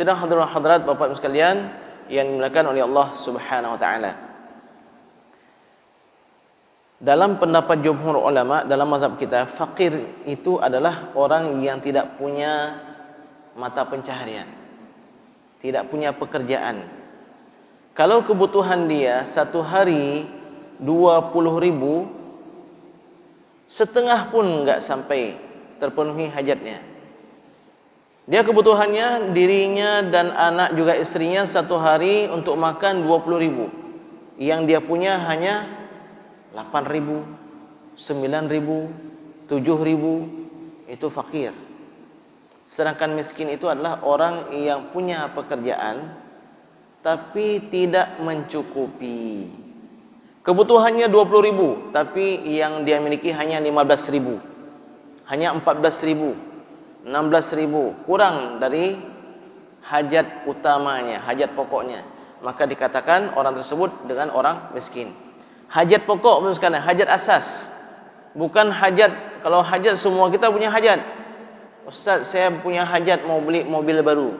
Sedang hadirin hadirat Bapak Ibu sekalian yang dimuliakan oleh Allah Subhanahu wa taala. Dalam pendapat jumhur ulama dalam mazhab kita, fakir itu adalah orang yang tidak punya mata pencaharian, tidak punya pekerjaan. Kalau kebutuhan dia satu hari 20.000, setengah pun enggak sampai terpenuhi hajatnya. Dia kebutuhannya dirinya dan anak juga istrinya satu hari untuk makan 20.000. Yang dia punya hanya 8.000, 9.000, 7.000. Itu fakir. Sedangkan miskin itu adalah orang yang punya pekerjaan tapi tidak mencukupi. Kebutuhannya 20.000, tapi yang dia miliki hanya 15.000, hanya 14.000, 16.000, kurang dari hajat utamanya, hajat pokoknya. Maka dikatakan orang tersebut dengan orang miskin. Hajat pokok bukan hajat asas. Bukan hajat, kalau hajat semua kita punya hajat. Ustaz, saya punya hajat mau beli mobil baru.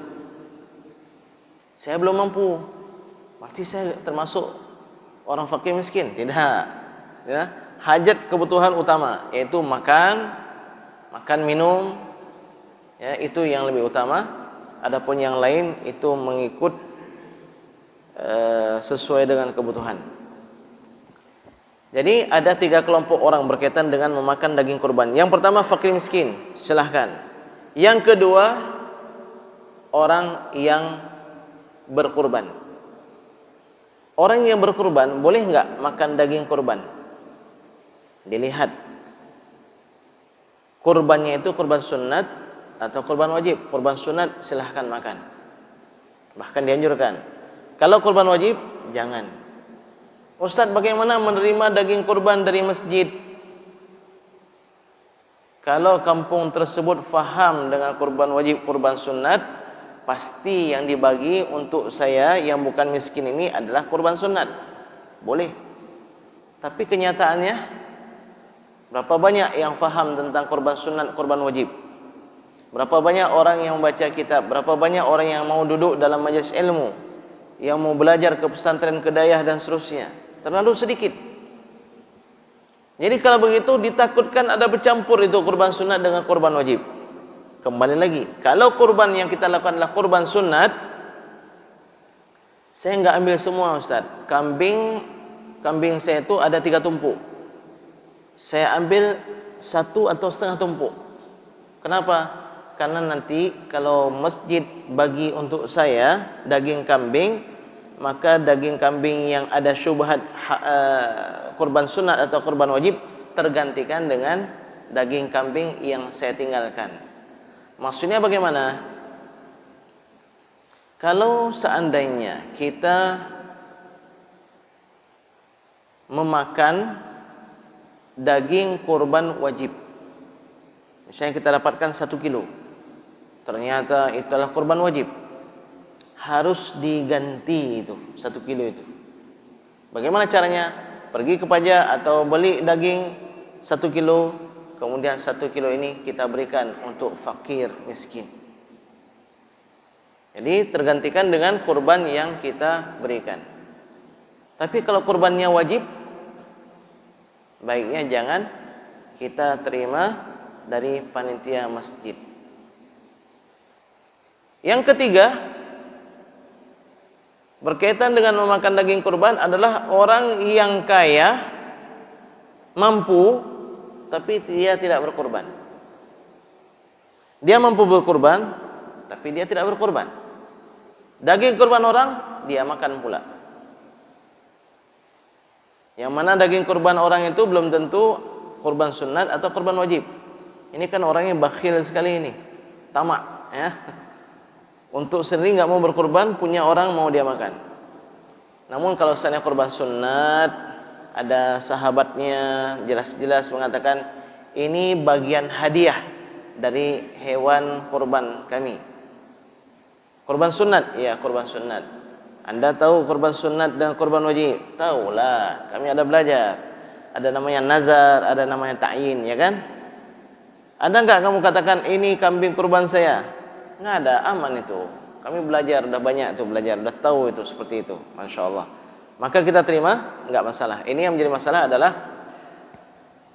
Saya belum mampu. Berarti saya termasuk orang fakir miskin? Tidak. Ya. Hajat kebutuhan utama yaitu makan minum. Ya, itu yang lebih utama. Adapun yang lain itu mengikut sesuai dengan kebutuhan. Jadi ada 3 kelompok orang berkaitan dengan memakan daging kurban. Yang pertama fakir miskin, silahkan. Yang kedua orang yang berkurban. Orang yang berkurban boleh enggak makan daging kurban? Dilihat kurbannya itu kurban sunat atau kurban wajib. Kurban sunat silahkan makan, bahkan dianjurkan. Kalau kurban wajib jangan. Ustaz, bagaimana menerima daging kurban dari masjid? Kalau kampung tersebut faham dengan kurban wajib, kurban sunat, pasti yang dibagi untuk saya yang bukan miskin ini adalah kurban sunat. Boleh. Tapi kenyataannya berapa banyak yang faham tentang kurban sunat, kurban wajib? Berapa banyak orang yang membaca kitab? Berapa banyak orang yang mau duduk dalam majelis ilmu, yang mau belajar ke pesantren, ke dayah dan seterusnya? Terlalu sedikit. Jadi kalau begitu ditakutkan ada bercampur itu kurban sunat dengan kurban wajib. Kembali lagi, kalau kurban yang kita lakukan adalah kurban sunat, saya enggak ambil semua Ustaz. Kambing saya itu ada 3 tumpuk. Saya ambil 1 atau setengah tumpuk. Kenapa? Karena nanti kalau masjid bagi untuk saya daging kambing, maka daging kambing yang ada syubhat kurban sunat atau kurban wajib tergantikan dengan daging kambing yang saya tinggalkan. Maksudnya bagaimana? Kalau seandainya kita memakan daging kurban wajib, misalnya kita dapatkan 1 kilo, ternyata itulah kurban wajib, harus diganti itu 1 kilo itu. Bagaimana caranya? Pergi ke pajak atau beli daging 1 kilo, kemudian 1 kilo ini kita berikan untuk fakir miskin. Jadi tergantikan dengan kurban yang kita berikan. Tapi kalau kurbannya wajib, baiknya jangan kita terima dari panitia masjid. Yang ketiga, berkaitan dengan memakan daging kurban adalah orang yang kaya, mampu, tapi dia tidak berkurban. Dia mampu berkurban, tapi dia tidak berkurban. Daging kurban orang, dia makan pula. Yang mana daging kurban orang itu belum tentu kurban sunat atau kurban wajib. Ini kan orangnya bakhil sekali ini, tamak, ya. Untuk sendiri enggak mau berkurban, punya orang mau dia makan. Namun kalau misalnya kurban sunat, ada sahabatnya jelas-jelas mengatakan ini bagian hadiah dari hewan kurban kami. Kurban sunat, ya kurban sunat. Anda tahu kurban sunat dan kurban wajib? Tahulah, kami ada belajar. Ada namanya nazar, ada namanya ta'yin, ya kan? Ada enggak kamu katakan ini kambing kurban saya? Enggak ada, aman itu. Kami belajar, udah banyak tuh belajar, udah tahu itu seperti itu, masya Allah. Maka kita terima, enggak masalah. Ini yang menjadi masalah adalah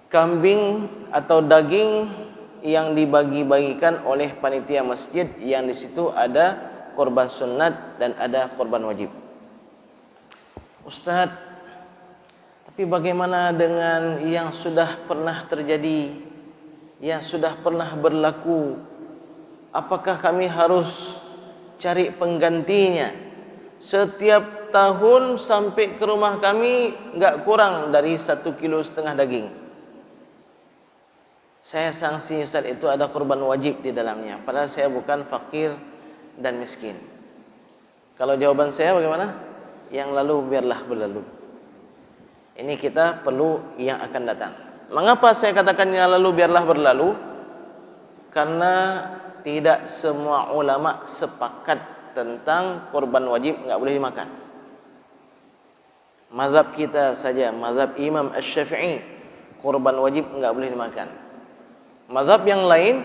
kambing atau daging yang dibagi-bagikan oleh panitia masjid, yang di situ ada korban sunat dan ada korban wajib. Ustaz, tapi bagaimana dengan yang sudah pernah terjadi, yang sudah pernah berlaku? Apakah kami harus cari penggantinya? Setiap tahun sampai ke rumah kami enggak kurang dari 1,5 kilo daging. Saya sanksi Ustaz, itu ada korban wajib di dalamnya, padahal saya bukan fakir dan miskin. Kalau jawaban saya bagaimana? Yang lalu biarlah berlalu. Ini kita perlu yang akan datang. Mengapa saya katakan yang lalu biarlah berlalu? Karena tidak semua ulama sepakat tentang korban wajib enggak boleh dimakan. Mazhab kita saja, mazhab Imam Asy-Syafi'i, korban wajib enggak boleh dimakan. Mazhab yang lain,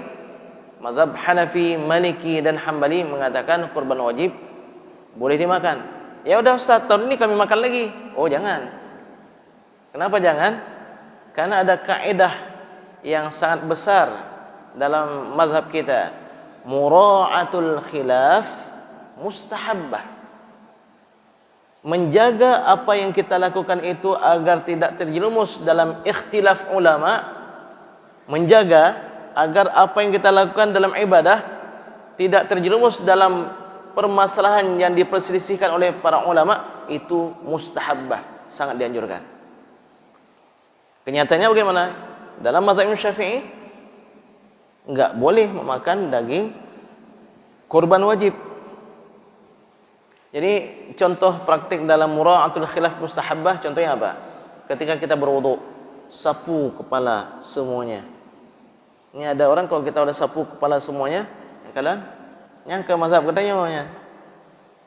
mazhab Hanafi, Maliki dan Hambali mengatakan korban wajib boleh dimakan. Ya udah Ustaz, tahun ini kami makan lagi. Oh jangan. Kenapa jangan? Karena ada kaidah yang sangat besar dalam mazhab kita. Mura'atul khilaf mustahabbah. Menjaga apa yang kita lakukan itu agar tidak terjerumus dalam ikhtilaf ulama, menjaga agar apa yang kita lakukan dalam ibadah tidak terjerumus dalam permasalahan yang diperselisihkan oleh para ulama, itu mustahabbah, sangat dianjurkan. Kenyataannya bagaimana? Dalam mazhab Imam Syafi'i enggak boleh memakan daging korban wajib. Jadi contoh praktik dalam mura'atul khilaf mustahabbah, contohnya apa? Ketika kita berwudu, sapu kepala semuanya. Ini ada orang kalau kita udah sapu kepala semuanya, kalian nyangka mazhab katanya,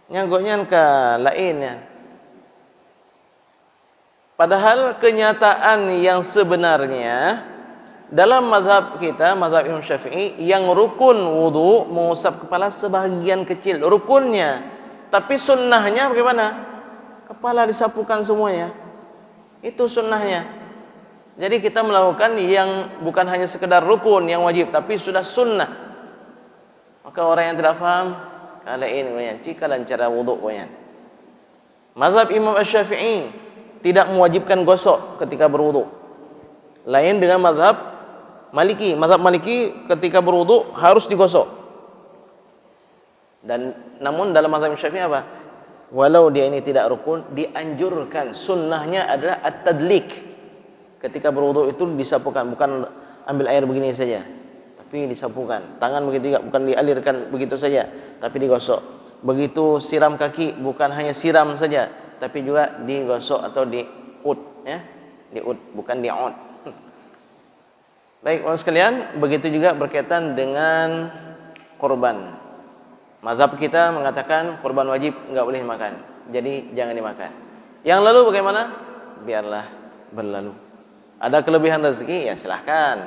nyangkutnya ke lainnya. Padahal kenyataan yang sebenarnya dalam mazhab kita, mazhab Imam Syafi'i, yang rukun wudu mengusap kepala sebahagian kecil rukunnya, tapi sunnahnya bagaimana? Kepala disapukan semuanya. Itu sunnahnya. Jadi kita melakukan yang bukan hanya sekedar rukun yang wajib, tapi sudah sunnah. Maka orang yang tidak faham, kalau ini cikalan cara wudu goyan. Mazhab Imam Asy-Syafi'i tidak mewajibkan gosok ketika berwudu. Lain dengan mazhab Maliki. Mazhab Maliki ketika berwudu harus digosok. Dan namun dalam mazhab Syafi'i apa? Walau dia ini tidak rukun, dianjurkan, sunnahnya adalah at-tadlik. Ketika berwudu itu disapukan, bukan ambil air begini saja, tapi disapukan. Tangan begitu juga, bukan dialirkan begitu saja, tapi digosok. Begitu siram kaki, bukan hanya siram saja, tapi juga digosok atau diud, ya, diud, bukan diud. Baik, teman sekalian, begitu juga berkaitan dengan korban. Mazhab kita mengatakan korban wajib enggak boleh dimakan, jadi jangan dimakan. Yang lalu bagaimana? Biarlah berlalu. Ada kelebihan rezeki, ya silahkan.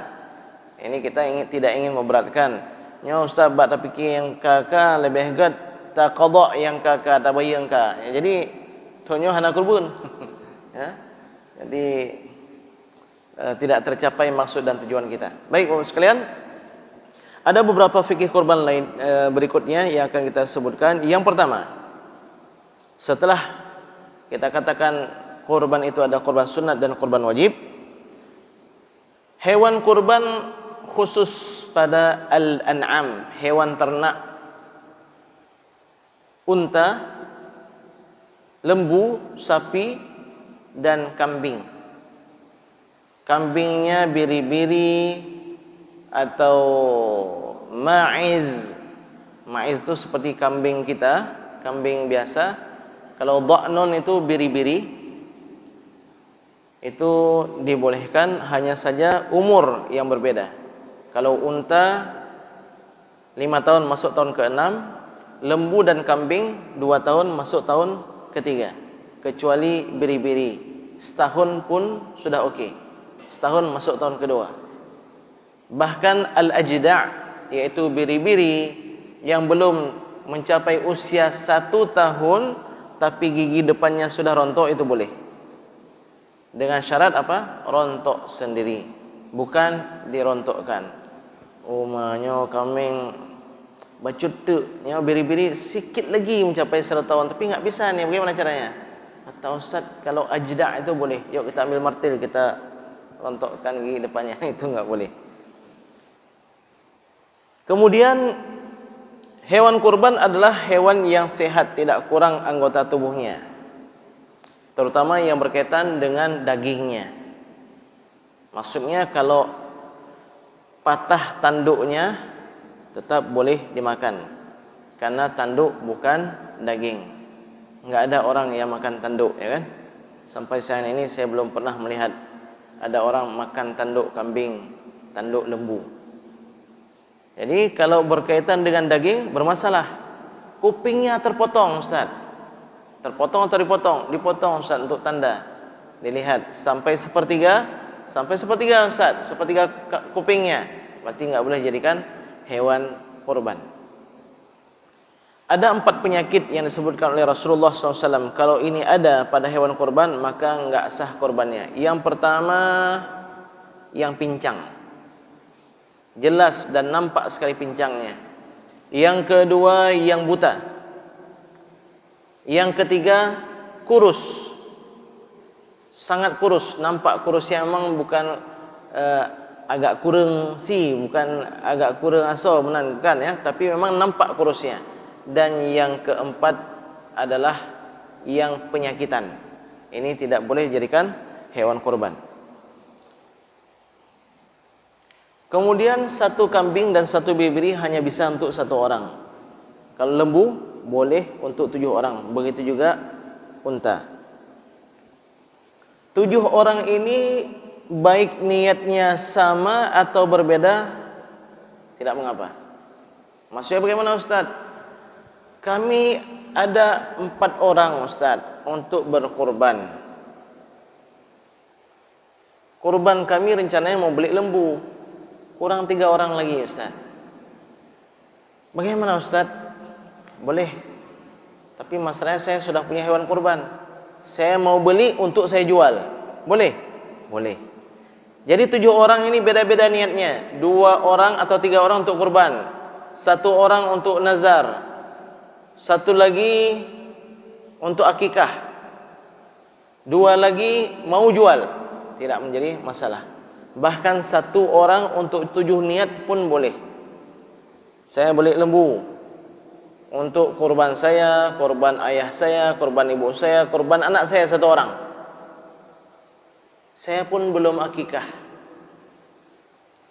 Ini kita tidak ingin memberatkan. Ya Ustaz, bak tak fikir yang kakak lebih hebat, tak qada yang kakak tak bayang ka. Ya, jadi tonyo hana kurbun. Ya. Jadi tidak tercapai maksud dan tujuan kita. Baik, Bapak sekalian, ada beberapa fikih korban lain berikutnya yang akan kita sebutkan. Yang pertama, setelah kita katakan korban itu ada korban sunat dan korban wajib, hewan kurban khusus pada al-an'am, hewan ternak, unta, lembu, sapi, dan kambing. Kambingnya biri-biri atau ma'iz. Ma'iz itu seperti kambing kita, kambing biasa. Kalau dha'nun itu biri-biri, itu dibolehkan, hanya saja umur yang berbeda. Kalau unta 5 tahun masuk tahun ke-6, lembu dan kambing 2 tahun masuk tahun ke-3, kecuali biri-biri setahun pun sudah okey, setahun masuk tahun ke-2. Bahkan al-ajda', yaitu biri-biri yang belum mencapai usia 1 tahun tapi gigi depannya sudah rontok, itu boleh. Dengan syarat apa? Rontok sendiri, bukan dirontokkan. Umanya kambing bacut tu, nyawa biri-biri sikit lagi mencapai 1 tahun tapi enggak bisa ni, bagaimana caranya? Kata Ustaz, kalau ajda' itu boleh. Yuk kita ambil martil, kita rontokkan gigi depannya. Itu enggak boleh. Kemudian hewan kurban adalah hewan yang sehat, tidak kurang anggota tubuhnya, terutama yang berkaitan dengan dagingnya. Maksudnya kalau patah tanduknya tetap boleh dimakan, karena tanduk bukan daging. Enggak ada orang yang makan tanduk, ya kan? Sampai saat ini saya belum pernah melihat ada orang makan tanduk kambing, tanduk lembu. Jadi kalau berkaitan dengan daging bermasalah. Kupingnya terpotong, Ustaz. Terpotong atau dipotong? Dipotong, Ustaz, untuk tanda. Dilihat sampai sepertiga, Ustaz, sepertiga kupingnya. Berarti enggak boleh jadikan hewan kurban. Ada 4 penyakit yang disebutkan oleh Rasulullah SAW. Kalau ini ada pada hewan kurban, maka enggak sah kurbannya. Yang pertama, yang pincang. Jelas dan nampak sekali pincangnya. Yang kedua, yang buta. Yang ketiga, kurus. Sangat kurus, nampak kurusnya memang bukan agak kurang bukan agak kurang asal bukan ya, tapi memang nampak kurusnya. Dan yang keempat adalah yang penyakitan. Ini tidak boleh dijadikan hewan kurban. Kemudian 1 kambing dan 1 bibiri hanya bisa untuk 1 orang. Kalau lembu boleh untuk 7 orang. Begitu juga unta. 7 orang ini baik niatnya sama atau berbeda, tidak mengapa. Maksudnya bagaimana, Ustaz? Kami ada 4 orang, Ustaz, untuk berkurban. Kurban kami rencananya mau beli lembu, kurang 3 orang lagi, Ustaz. Bagaimana, Ustaz? Boleh. Tapi masalahnya saya sudah punya hewan kurban. Saya mau beli untuk saya jual. Boleh? Boleh. Jadi 7 orang ini beda-beda niatnya. 2 orang atau 3 orang untuk kurban, 1 orang untuk nazar, 1 lagi untuk akikah, 2 lagi mau jual. Tidak menjadi masalah. Bahkan 1 orang untuk 7 niat pun boleh. Saya beli lembu untuk kurban saya, kurban ayah saya, kurban ibu saya, kurban anak saya 1 orang. Saya pun belum akikah.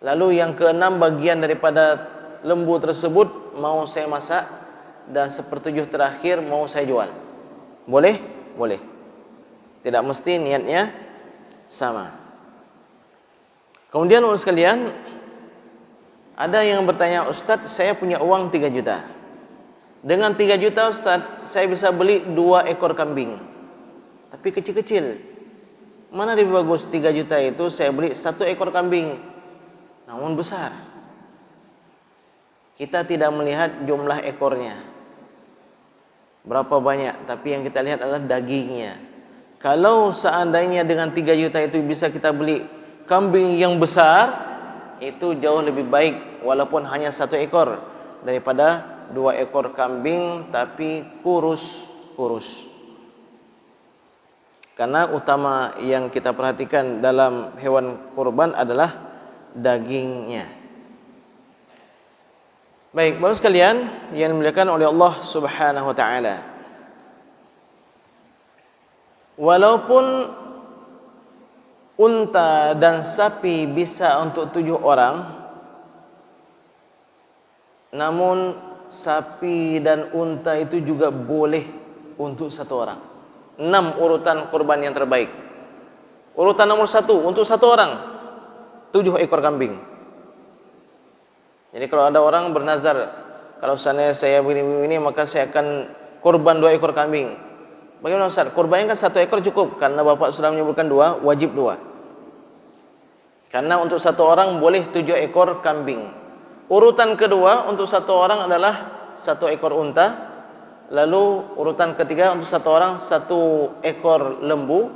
Lalu yang ke-6 bagian daripada lembu tersebut mau saya masak, dan 1/7 terakhir mau saya jual. Boleh? Boleh. Tidak mesti niatnya sama. Kemudian sekalian, ada yang bertanya, Ustaz, saya punya uang 3 juta. Dengan 3 juta, Ustaz, saya bisa beli 2 ekor kambing, tapi kecil-kecil. Mana lebih bagus? 3 juta itu saya beli 1 ekor kambing, namun besar. Kita tidak melihat jumlah ekornya berapa banyak, tapi yang kita lihat adalah dagingnya. Kalau seandainya dengan 3 juta itu bisa kita beli kambing yang besar, itu jauh lebih baik walaupun hanya 1 ekor daripada 2 ekor kambing tapi kurus. Karena utama yang kita perhatikan dalam hewan kurban adalah dagingnya. Baik, bapak sekalian yang dimuliakan oleh Allah Subhanahu wa taala. Walaupun unta dan sapi bisa untuk 7 orang, namun sapi dan unta itu juga boleh untuk 1 orang. 6 urutan kurban yang terbaik. Urutan nomor 1 untuk 1 orang, 7 ekor kambing. Jadi kalau ada orang bernazar, kalau seandainya saya begini maka saya akan kurban 2 ekor kambing. Bagaimana, Ustaz? Kurbannya kan 1 ekor cukup, karena Bapak sudah menyebutkan 2, wajib 2. Karena untuk 1 orang boleh 7 ekor kambing. Urutan kedua untuk 1 orang adalah 1 ekor unta. Lalu urutan ketiga untuk 1 orang 1 ekor lembu.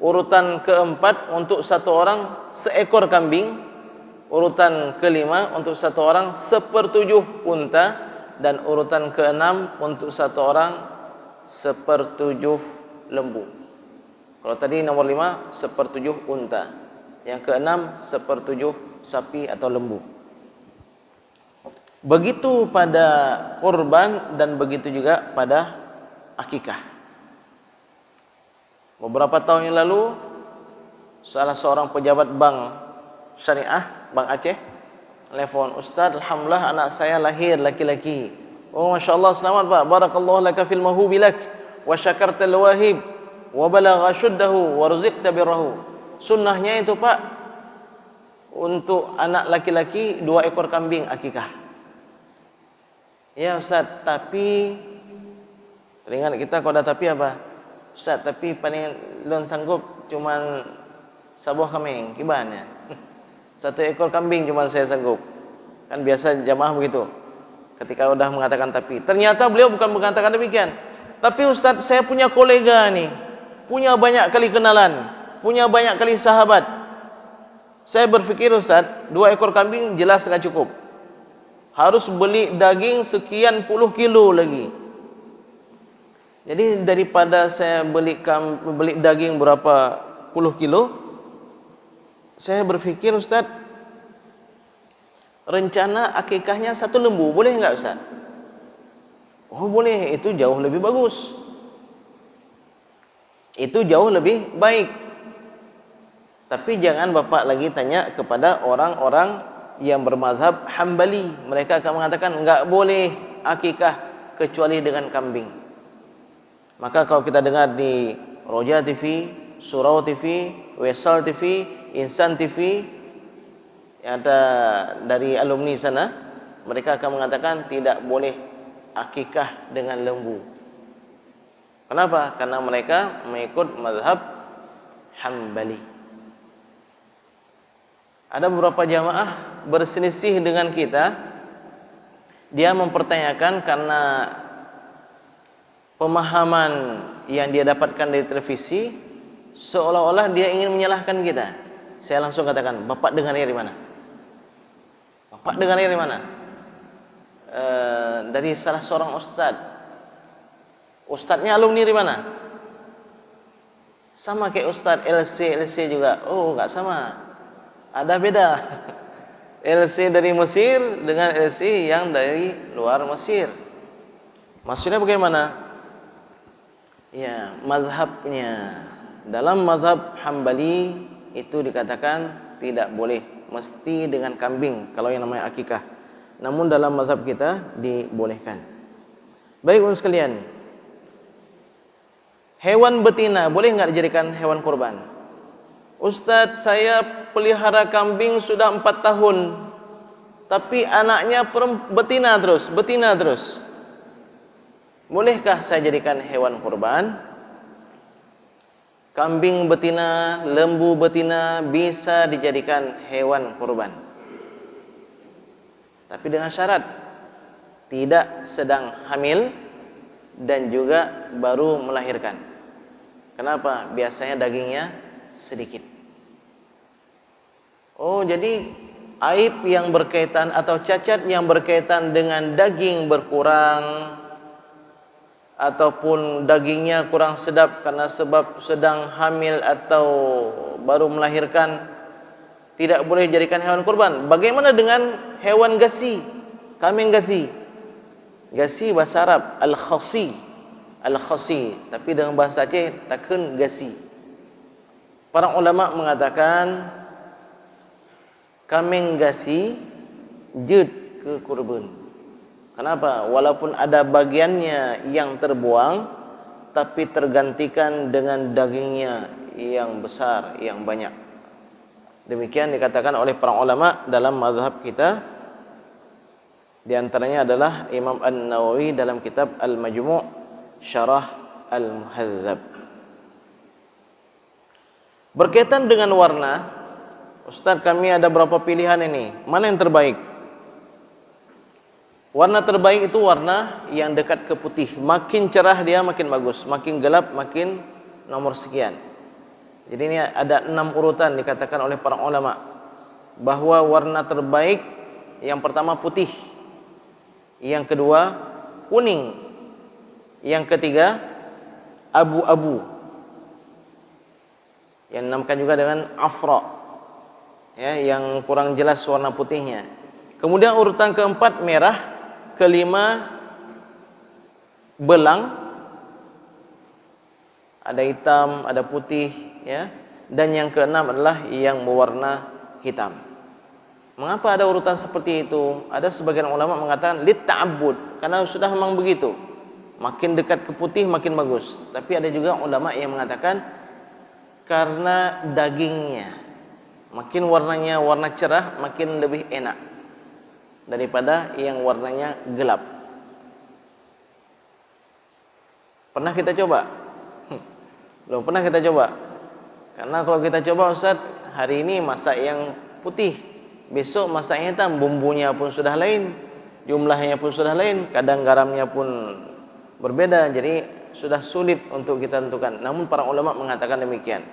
Urutan keempat untuk 1 orang seekor kambing. Urutan kelima untuk 1 orang 1/7 unta. Dan urutan keenam untuk 1 orang 1/7 lembu. Kalau tadi nomor 5 1/7 unta. Yang keenam 1/7 sapi atau lembu. Begitu pada kurban dan begitu juga pada akikah. Beberapa tahun yang lalu salah seorang pejabat bank syariah, Bank Aceh, telepon, "Ustaz, alhamdulillah anak saya lahir laki-laki." "Oh, masya-Allah, selamat Pak. Barakallahu laka fil mahubi lak wa syakartal wahib wa balagha shuddahu wa ruziqta birrahu." Sunnahnya itu Pak, untuk anak laki-laki 2 ekor kambing akikah. Ya Ustaz, tapi teringat kita kalau ada tapi apa? Ustaz, tapi paling lon sanggup cuman sebuah kambing, gimana? 1 ekor kambing cuma saya sanggup. Kan biasa jamaah begitu. Ketika udah mengatakan tapi, ternyata beliau bukan mengatakan demikian. Tapi Ustaz, saya punya kolega nih, punya banyak kali kenalan, punya banyak kali sahabat. Saya berpikir Ustaz, 2 ekor kambing jelas enggak cukup. Harus beli daging sekian puluh kilo lagi. Jadi daripada saya beli daging berapa puluh kilo, saya berpikir Ustaz, rencana akikahnya 1 lembu, boleh enggak Ustaz? Oh boleh, itu jauh lebih bagus. Itu jauh lebih baik. Tapi jangan Bapak lagi tanya kepada orang-orang yang bermazhab Hambali. Mereka akan mengatakan enggak boleh akikah kecuali dengan kambing. Maka kalau kita dengar di Roja TV, Surau TV, Wesal TV, Insan TV, yang ada dari alumni sana, mereka akan mengatakan tidak boleh akikah dengan lembu. Kenapa? Karena mereka mengikut mazhab Hambali. Ada beberapa jamaah berselisih dengan kita. Dia mempertanyakan karena pemahaman yang dia dapatkan dari televisi, seolah-olah dia ingin menyalahkan kita. Saya langsung katakan, Bapak dengarnya dari mana? Bapak dengarnya dari mana? Dari salah seorang ustaz. Ustaznya alumni dari mana? Sama kayak ustaz LC juga. Oh, enggak sama. Ada beda. LC dari Mesir dengan LC yang dari luar Mesir. Maksudnya bagaimana? Ya, mazhabnya. Dalam mazhab Hambali itu dikatakan tidak boleh, mesti dengan kambing kalau yang namanya akikah. Namun dalam mazhab kita dibolehkan. Baik untuk sekalian, hewan betina boleh enggak dijadikan hewan kurban? Ustaz, saya pelihara kambing sudah 4 tahun, tapi anaknya betina terus. Bolehkah saya jadikan hewan kurban? Kambing betina, lembu betina bisa dijadikan hewan kurban. Tapi dengan syarat tidak sedang hamil dan juga baru melahirkan. Kenapa? Biasanya dagingnya sedikit. Oh, jadi aib yang berkaitan atau cacat yang berkaitan dengan daging berkurang ataupun dagingnya kurang sedap karena sebab sedang hamil atau baru melahirkan, tidak boleh dijadikan hewan kurban. Bagaimana dengan hewan gasi? Kambing gasi. Gasi bahasa Arab al-khasi. Al-khasi, tapi dengan bahasa Aceh takun gasi. Para ulama mengatakan kambing gasi jud ke kurban. Kenapa? Walaupun ada bagiannya yang terbuang, tapi tergantikan dengan dagingnya yang besar, yang banyak. Demikian dikatakan oleh para ulama dalam mazhab kita. Di antaranya adalah Imam An-Nawawi dalam kitab Al-Majmu' Syarah Al-Muhadzab. Berkaitan dengan warna, Ustaz, kami ada berapa pilihan ini? Mana yang terbaik? Warna terbaik itu warna yang dekat ke putih. Makin cerah dia makin bagus, makin gelap makin nomor sekian. Jadi ini ada 6 urutan dikatakan oleh para ulama bahwa warna terbaik yang pertama putih, yang kedua kuning, yang ketiga abu-abu, yang dinamakan juga dengan afra, ya, yang kurang jelas warna putihnya. Kemudian urutan keempat merah, kelima belang, ada hitam, ada putih, ya, dan yang keenam adalah yang berwarna hitam. Mengapa ada urutan seperti itu? Ada sebagian ulama mengatakan lit ta'abbud, karena sudah memang begitu. Makin dekat ke putih makin bagus. Tapi ada juga ulama yang mengatakan karena dagingnya. Makin warnanya warna cerah makin lebih enak daripada yang warnanya gelap. Pernah kita coba? Belum pernah kita coba. Karena kalau kita coba Ustaz, hari ini masak yang putih, besok masak yang hitam, bumbunya pun sudah lain, jumlahnya pun sudah lain, kadang garamnya pun berbeda, jadi sudah sulit untuk kita tentukan. Namun para ulama mengatakan demikian.